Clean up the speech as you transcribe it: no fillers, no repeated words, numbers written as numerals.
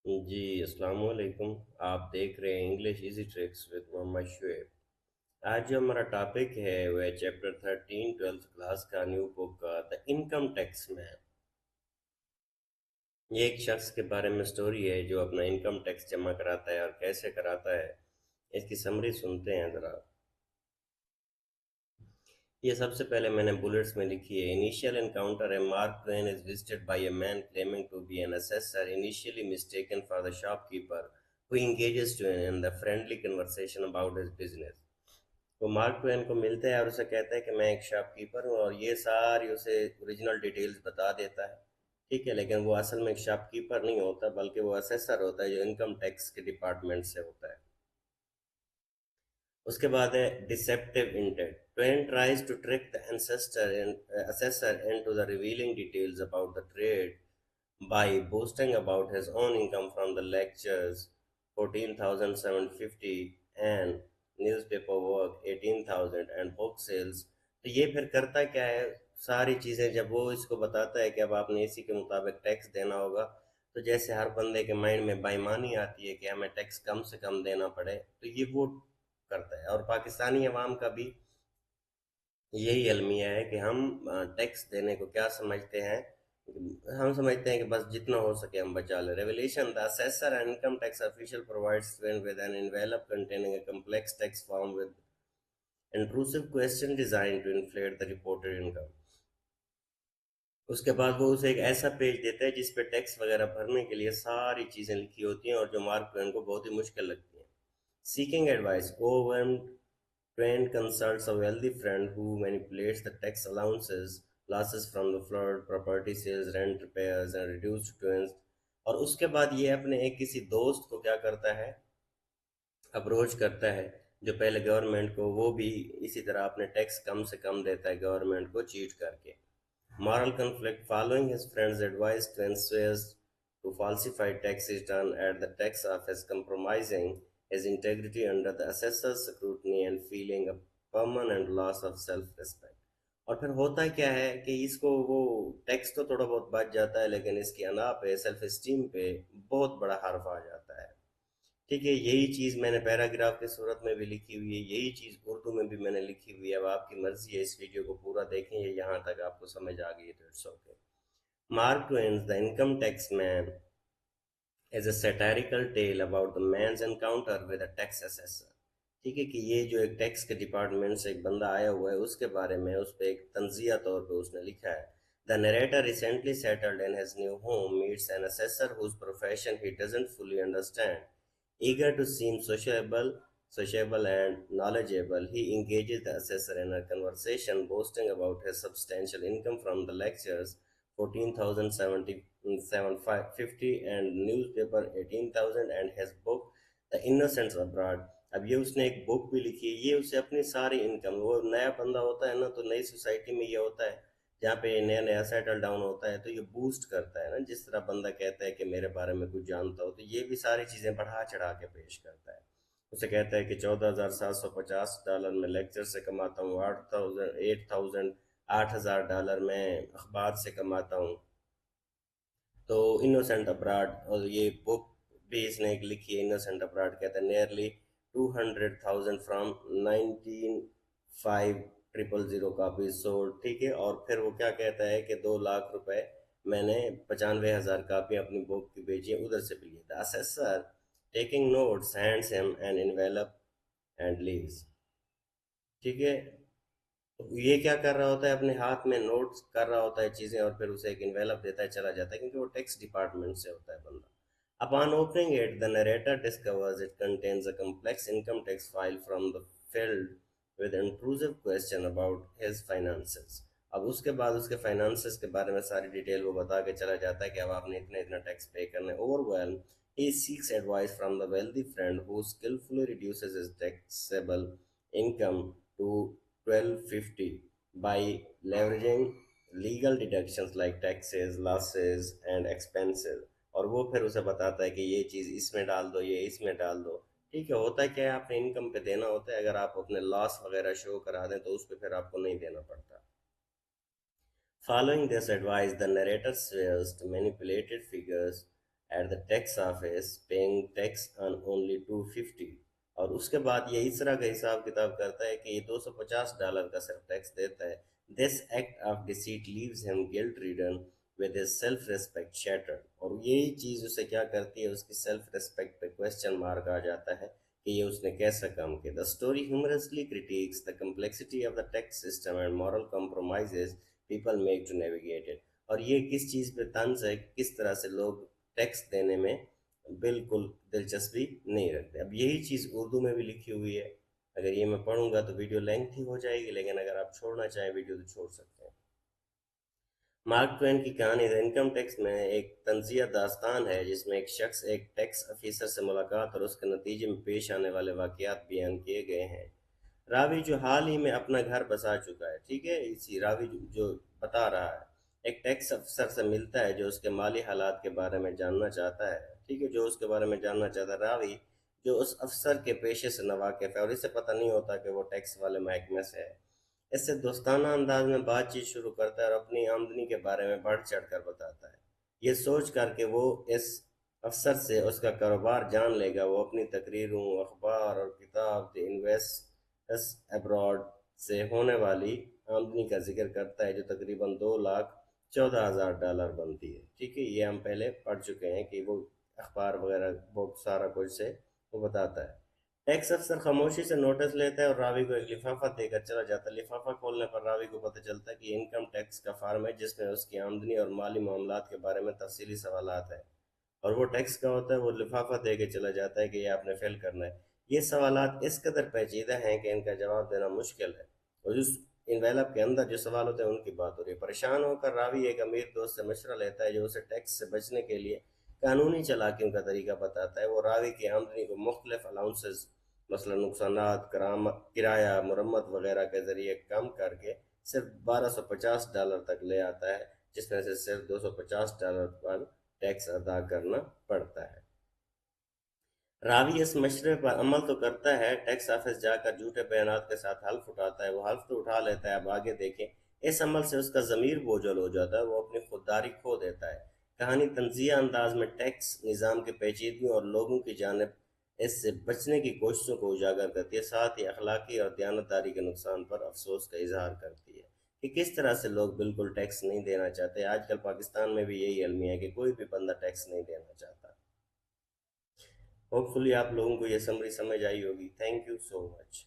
جی السلام علیکم۔ آپ دیکھ رہے ہیں انگلش ایزی ٹرکس ود محمد شعیب۔ آج جو ہمارا ٹاپک ہے وہ ہے چیپٹر 13 ٹویلتھ کلاس کا نیو بک کا دا انکم ٹیکس مین۔ یہ ایک شخص کے بارے میں سٹوری ہے جو اپنا انکم ٹیکس جمع کراتا ہے اور کیسے کراتا ہے، اس کی سمری سنتے ہیں ذرا۔ یہ سب سے پہلے میں نے بلٹس میں لکھی ہے: initial encounter a Mark Twain is visited by a man claiming to be an assessor initially mistaken for the shopkeeper who engages to in the friendly conversation about his business۔ وہ Mark Twain کو ملتا ہے اور اسے کہتا ہے کہ میں ایک شاپ کیپر ہوں، اور یہ ساری اسے اوریجنل ڈیٹیلز بتا دیتا ہے، ٹھیک ہے، لیکن وہ اصل میں ایک شاپ کیپر نہیں ہوتا بلکہ وہ اسیسر ہوتا ہے جو انکم ٹیکس کے ڈپارٹمنٹ سے ہوتا ہے۔ اس کے بعد ہے deceptive intent. Twain tries to trick the assessor into the revealing details about the trade by boasting about his own income from the lectures 14,750 and newspaper work 18,000 and book sales۔ تو یہ پھر کرتا کیا ہے؟ ساری چیزیں جب وہ اس کو بتاتا ہے کہ اب آپ نے اسی کے مطابق ٹیکس دینا ہوگا، تو جیسے ہر بندے کے مائنڈ میں بےایمانی آتی ہے کہ ہمیں ٹیکس کم سے کم دینا پڑے، تو یہ وہ کرتا ہے۔ اور پاکستانی عوام کا بھی یہی المیہ ہے کہ ہم ٹیکس دینے کو کیا سمجھتے ہیں؟ ہم سمجھتے ہیں کہ بس جتنا ہو سکے ہم بچا لیں۔ Revelation: the assessor and income tax official provides student with an envelope containing a complex tax form with intrusive question designed to inflate the reported income۔ اس کے بعد وہ اسے ایک ایسا پیج دیتا ہے جس پہ ٹیکس وغیرہ بھرنے کے لیے ساری چیزیں لکھی ہوتی ہیں اور جو مارک ٹوین کو بہت ہی مشکل لگتی ہیں۔ Seeking advice: overwhelmed Twain consults a wealthy friend who manipulates the tax allowances, losses from the flood, property sales, rent repairs, and reduced twins۔ اور اس کے بعد یہ اپنے ایک کسی دوست کو کیا کرتا ہے؟ اپروچ کرتا ہے، جو پہلے گورنمنٹ کو، وہ بھی اسی طرح اپنے ٹیکس کم سے کم دیتا ہے گورنمنٹ کو چیٹ کر کے۔ Moral conflict: following his friend's advice, Twain swears to falsify tax return at the tax office, compromising his integrity under the assessor's scrutiny and feeling a permanent loss of self-respect۔ اور پھر ہوتا کیا ہے کہ اس کو وہ ٹیکس تو تھوڑا بہت بچ جاتا ہے، لیکن اس کی انا پہ، سیلف اسٹیم پہ بہت بڑا حرف آ جاتا ہے، ٹھیک ہے۔ یہی چیز میں نے پیراگراف کی صورت میں بھی لکھی ہوئی ہے، یہی چیز اردو میں بھی میں نے لکھی ہوئی ہے۔ اب آپ کی مرضی ہے، اس ویڈیو کو پورا دیکھیں، یہ یہاں تک آپ کو سمجھ آ گئی ہے تو it's okay. Mark Twain's the income tax man is a satirical tale about the man's encounter with a tax assessor۔ ٹھیک ہے، کہ یہ جو ایک ٹیکس کے ڈپارٹمنٹ سے ایک بندہ آیا ہوا ہے، اس کے بارے میں اس پہ ایک تنزیہ طور پہ اس نے لکھا ہے۔ The narrator recently settled in his new home meets an assessor whose profession he doesn't fully understand. Eager to seem sociable and knowledgeable, he engages the assessor in a conversation boasting about his substantial income from the lectures 14,750 and newspaper 18,000 and his book The Innocents Abroad۔ اب یہ اس نے ایک بک بھی لکھی ہے، یہ اسے اپنی ساری انکم، وہ نیا بندہ ہوتا ہے نا، تو نئی سوسائٹی میں یہ ہوتا ہے جہاں پہ یہ نیا نیا سیٹل ڈاؤن ہوتا ہے تو یہ بوسٹ کرتا ہے نا، جس طرح بندہ کہتا ہے کہ میرے بارے میں کچھ جانتا ہو، تو یہ بھی ساری چیزیں بڑھا چڑھا کے پیش کرتا ہے۔ اسے کہتا ہے کہ 14,750 ڈالر میں لیکچر سے کماتا ہوں، 8,000 میں اخبار سے کماتا ہوں۔ تو انوسینٹ ابراڈ، اور یہ بک بھی اس نے ایک لکھی ہے، انوسینٹ ابراڈ، کہتا ہے نیئرلی 200,000 فرام 19,500 کاپیز سولڈ، ٹھیک ہے۔ اور پھر وہ کیا کہتا ہے کہ 2 لاکھ روپے میں نے 95,000 کاپیاں اپنی بک کی بیچی ہیں، ادھر سے بھی لیے۔ دا اسیسر ٹیکنگ نوٹس ہینڈس ہم این انویلپ اینڈ لیوز، ٹھیک ہے۔ یہ کیا کر رہا ہوتا ہے؟ اپنے ہاتھ میں نوٹس کر رہا ہوتا ہے چیزیں، اور پھر اسے ایک انویلپ دیتا ہے، چلا جاتا ہے، کیونکہ وہ ٹیکس ڈپارٹمنٹ سے ہوتا ہے بندہ۔ Upon opening it, the narrator discovers it contains a complex income tax file from the filled with intrusive question about his finances۔ اب اس کے بعد اس کے فائنانسز کے بارے میں ساری ڈیٹیل وہ بتا کے چلا جاتا ہے کہ اب آپ نے اتنا اتنا ٹیکس پے کرنا ہے۔ Overwhelmed, he seeks advice from the wealthy friend who skillfully reduces his taxable income to 1250 by leveraging legal deductions like taxes, losses and expenses۔ اور وہ پھر اسے بتاتا ہے کہ یہ چیز اس میں ڈال دو، یہ اس میں ڈال دو، ٹھیک ہے۔ ہوتا ہے کیا ہے، آپ نے انکم پہ دینا ہوتا ہے، اگر آپ اپنے لاس وغیرہ شو کرا دیں تو اس پہ پھر آپ کو نہیں دینا پڑتا۔ Following this advice, the narrator swears to manipulated figures at the tax office paying tax on only 250. اور اس کے بعد یہ اس طرح کا حساب کتاب کرتا ہے کہ یہ $250 کا صرف ٹیکس دیتا ہے. This act of deceit leaves him guilt-ridden with his self-respect shattered. اور یہی چیز اسے کیا کرتی ہے، اس کی سیلف ریسپیکٹ پہ کوشچن مارک آ جاتا ہے کہ یہ اس نے کیسا کام کیا. The story humorously critiques the complexity of the tax system and moral compromises people make to navigate it. اور یہ کس چیز پہ طنز ہے، کس طرح سے لوگ ٹیکس دینے میں بالکل دلچسپی نہیں رکھتے. اب یہی چیز اردو میں بھی لکھی ہوئی ہے. اگر یہ میں پڑھوں گا تو ویڈیو لینتھی ہو جائے گی، لیکن اگر آپ چھوڑنا چاہیں ویڈیو تو چھوڑ سکتے ہیں. مارک ٹوین کی کہانی دا انکم ٹیکس میں ایک طنزیہ داستان ہے جس میں ایک شخص ایک ٹیکس افیسر سے ملاقات اور اس کے نتیجے میں پیش آنے والے واقعات بیان کیے گئے ہیں. راوی جو حال ہی میں اپنا گھر بسا چکا ہے، ٹھیک ہے، اسی راوی جو بتا رہا ہے، ایک ٹیکس افسر سے ملتا ہے جو اس کے مالی حالات کے بارے میں جاننا چاہتا ہے، ٹھیک ہے، جو اس کے بارے میں جاننا چاہتا ہے. راوی جو اس افسر کے پیشے سے ناواقف ہے اور اسے پتہ نہیں ہوتا کہ وہ ٹیکس والے محکمے سے ہے، اس سے دوستانہ انداز میں بات چیت شروع کرتا ہے اور اپنی آمدنی کے بارے میں بڑھ چڑھ کر بتاتا ہے، یہ سوچ کر کہ وہ اس افسر سے اس کا کاروبار جان لے گا. وہ اپنی تقریروں، اخبار اور کتاب دی انویسٹرس ابراڈ سے ہونے والی آمدنی کا ذکر کرتا ہے جو تقریباً $2,14,000 بنتی ہے. ٹھیک ہے، یہ ہم پہلے پڑھ چکے ہیں کہ وہ اخبار وغیرہ بہت سارا کچھ سے وہ بتاتا ہے. ٹیکس افسر خاموشی سے نوٹس لیتا ہے اور راوی کو ایک لفافہ دے کر چلا جاتا ہے. لفافہ کھولنے پر راوی کو پتہ چلتا ہے کہ یہ انکم ٹیکس کا فارم ہے جس میں اس کی آمدنی اور مالی معاملات کے بارے میں تفصیلی سوالات ہیں. اور وہ ٹیکس کا ہوتا ہے، وہ لفافہ دے کے چلا جاتا ہے کہ یہ آپ نے فل کرنا ہے. یہ سوالات اس قدر پیچیدہ ہیں کہ ان کا جواب دینا مشکل ہے، اور اس انویلپ کے اندر جو سوال ہوتے ہیں ان کی بات ہو رہی ہے. پریشان ہو کر راوی ایک امیر دوست سے مشورہ لیتا ہے جو اسے ٹیکس سے بچنے کے لیے قانونی چالاکیوں کا طریقہ بتاتا ہے. وہ راوی کی آمدنی کو مختلف الاؤنسز، مثلا نقصانات، کرایہ، مرمت وغیرہ کے ذریعے کم کر کے صرف $1,250 تک لے آتا ہے، جس میں سے صرف $250 پر ٹیکس ادا کرنا پڑتا ہے. راوی اس مشورے پر عمل تو کرتا ہے، ٹیکس آفس جا کر جھوٹے بیانات کے ساتھ حلف اٹھاتا ہے. وہ حلف تو اٹھا لیتا ہے، اب آگے دیکھیں. اس عمل سے اس کا ضمیر بوجھل ہو جاتا ہے، وہ اپنی خودداری کھو دیتا ہے. کہانی طنزیہ انداز میں ٹیکس نظام کے پیچیدگیوں اور لوگوں کی جانب اس سے بچنے کی کوششوں کو اجاگر کرتی ہے، ساتھ ہی اخلاقی اور دیانتداری کے نقصان پر افسوس کا اظہار کرتی ہے کہ کس طرح سے لوگ بالکل ٹیکس نہیں دینا چاہتے. آج کل پاکستان میں بھی یہی المیہ ہے کہ کوئی بھی بندہ ٹیکس نہیں دینا چاہتا. ہوپ فلی آپ لوگوں کو یہ سمری سمجھ آئی ہوگی. Thank you so much.